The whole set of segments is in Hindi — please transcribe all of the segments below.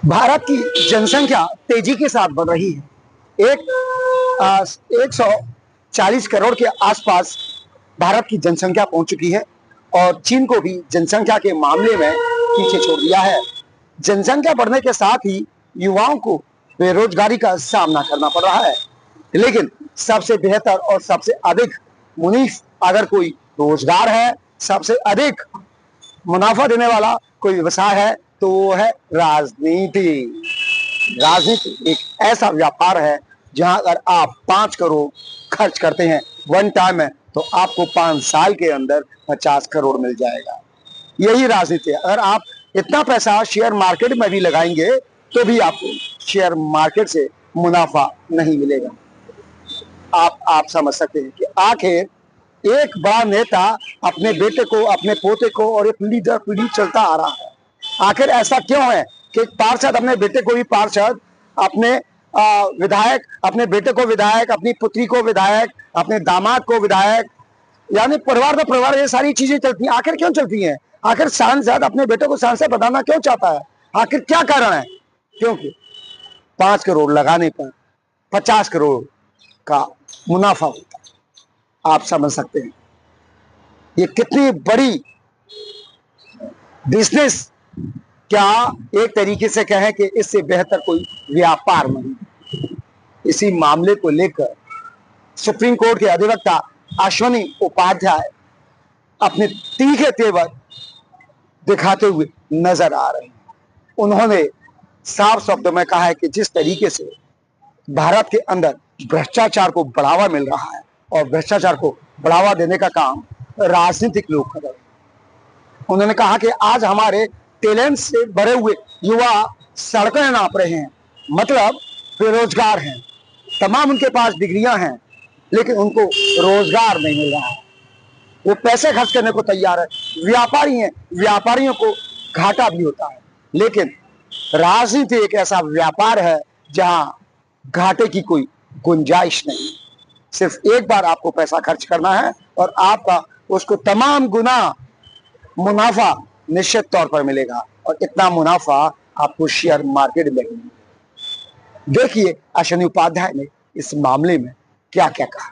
भारत की जनसंख्या तेजी के साथ बढ़ रही है। 140 करोड़ के आसपास भारत की जनसंख्या पहुंच चुकी है और चीन को भी जनसंख्या के मामले में पीछे छोड़ दिया है। जनसंख्या बढ़ने के साथ ही युवाओं को बेरोजगारी का सामना करना पड़ रहा है, लेकिन सबसे बेहतर और सबसे अधिक मुनीफ अगर कोई रोजगार है, सबसे अधिक मुनाफा देने वाला कोई व्यवसाय है तो वो है राजनीति। राजनीति एक ऐसा व्यापार है जहां अगर आप 5 करोड़ खर्च करते हैं वन टाइम में तो आपको 5 साल के अंदर 50 करोड़ मिल जाएगा। यही राजनीति है। अगर आप इतना पैसा शेयर मार्केट में भी लगाएंगे तो भी आपको शेयर मार्केट से मुनाफा नहीं मिलेगा। आप समझ सकते हैं कि आखिर एक बड़ा नेता अपने बेटे को, अपने पोते को और एक पीढ़ी दर पीढ़ी चलता आ रहा है। आखिर ऐसा क्यों है कि एक पार्षद अपने बेटे को भी पार्षद, अपने विधायक अपने बेटे को विधायक, अपनी पुत्री को विधायक, अपने दामाद को विधायक, यानी परिवार में परिवार ये सारी चीजें चलती हैं। आखिर क्यों चलती हैं? आखिर सांसद अपने बेटे को सांसद बनाना क्यों चाहता है? आखिर क्या कारण है? क्योंकि 5 करोड़ लगाने पर 50 करोड़ का मुनाफा होता है। आप समझ सकते हैं ये कितनी बड़ी बिजनेस, क्या एक तरीके से कहें कि इससे बेहतर कोई व्यापार नहीं। इसी मामले को लेकर सुप्रीम कोर्ट के अधिवक्ता अश्विनी उपाध्याय अपने तीखे तेवर दिखाते हुए नजर आ रहे हैं। उन्होंने साफ शब्दों में कहा है कि जिस तरीके से भारत के अंदर भ्रष्टाचार को बढ़ावा मिल रहा है और भ्रष्टाचार को बढ़ावा देने का काम राजनीतिक लोग कर रहे हैं। उन्होंने कहा कि आज हमारे टैलेंट से भरे हुए युवा सड़कें नाप रहे हैं, मतलब बेरोजगार हैं। तमाम उनके पास डिग्रियां हैं लेकिन उनको रोजगार नहीं मिल रहा है। वो पैसे खर्च करने को तैयार है, व्यापारी हैं, व्यापारियों को घाटा भी होता है। लेकिन राजनीति एक ऐसा व्यापार है जहां घाटे की कोई गुंजाइश नहीं। सिर्फ एक बार आपको पैसा खर्च करना है और आपका उसको तमाम गुना मुनाफा निश्चित तौर पर मिलेगा और इतना मुनाफा आपको शेयर मार्केट में मिलेगा। देखिए अश्विनी उपाध्याय ने इस मामले में क्या क्या कहा।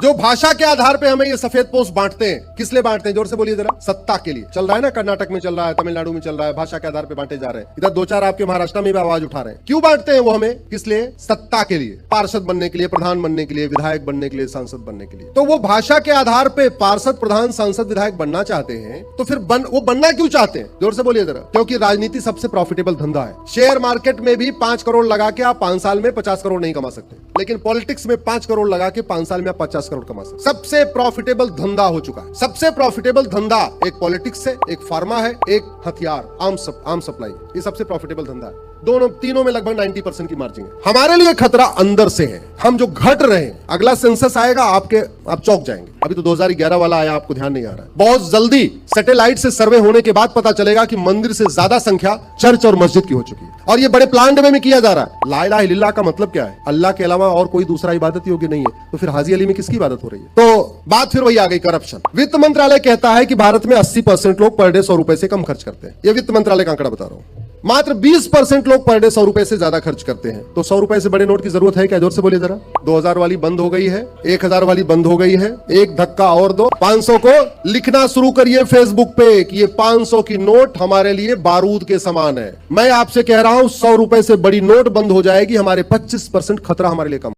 जो भाषा के आधार पे हमें ये सफेद पोस्ट बांटते हैं, किस लिए बांटते हैं? जोर से बोलिए जरा। सत्ता के लिए चल रहा है ना, कर्नाटक में चल रहा है, तमिलनाडु में चल रहा है, भाषा के आधार पे बांटे जा रहे हैं। इधर 2-4 आपके महाराष्ट्र में भी आवाज उठा रहे हैं। क्यों बांटते हैं वो हमें? किस लिए? सत्ता के लिए, पार्षद बनने के लिए, प्रधान बनने के लिए, विधायक बनने के लिए, सांसद बनने के लिए। तो वो भाषा के आधार पे पार्षद, प्रधान, सांसद, विधायक बनना चाहते हैं तो फिर वो बनना क्यों चाहते हैं? जोर से बोलिए जरा। क्योंकि राजनीति सबसे प्रॉफिटेबल धंधा है। शेयर मार्केट में भी 5 करोड़ लगा के आप 5 साल में 50 करोड़ नहीं कमा सकते, लेकिन पॉलिटिक्स में 5 करोड़ लगा के 5 साल में आप 50 करोड़ कमा सकते। सबसे प्रॉफिटेबल धंधा हो चुका है। सबसे प्रॉफिटेबल धंधा एक पॉलिटिक्स है, एक फार्मा है, एक हथियार आर्म सप्लाई। ये सबसे प्रॉफिटेबल धंधा है। तीनों में लगभग 90% की मार्जिन है। हमारे लिए खतरा अंदर से है। हम जो घट रहे हैं, अगला सेंसस आएगा आप चौंक जाएंगे। अभी तो 2011 वाला आया, आपको ध्यान नहीं आ रहा है। बहुत जल्दी सैटेलाइट से सर्वे होने के बाद पता चलेगा कि मंदिर से ज्यादा संख्या चर्च और मस्जिद की हो चुकी है और ये बड़े प्लांट में किया जा रहा है। ला इलाहा इल्लल्लाह का मतलब क्या है? अल्लाह के अलावा और कोई दूसरा इबादत योग्य नहीं है। तो फिर हाजी अली में किसकी इबादत हो रही है? तो बात फिर वही आ गई, करप्शन। वित्त मंत्रालय कहता है कि भारत में 80% लोग पर डे 100 रुपए से कम खर्च करते हैं। ये वित्त मंत्रालय का आंकड़ा बता रहा हूं। मात्र 20% लोग पर डे 100 रुपए से ज्यादा खर्च करते हैं। तो 100 रुपए से बड़े नोट की जरूरत है क्या? जोर से बोलिए जरा। 2000 वाली बंद हो गई है, 1000 वाली बंद हो गई है। एक धक्का और दो। 500 को लिखना शुरू करिए फेसबुक पे कि ये 500 की नोट हमारे लिए बारूद के समान है। मैं आपसे कह रहा हूं 100 रुपए से बड़ी नोट बंद हो जाएगी, हमारे 25% खतरा हमारे लिए कम।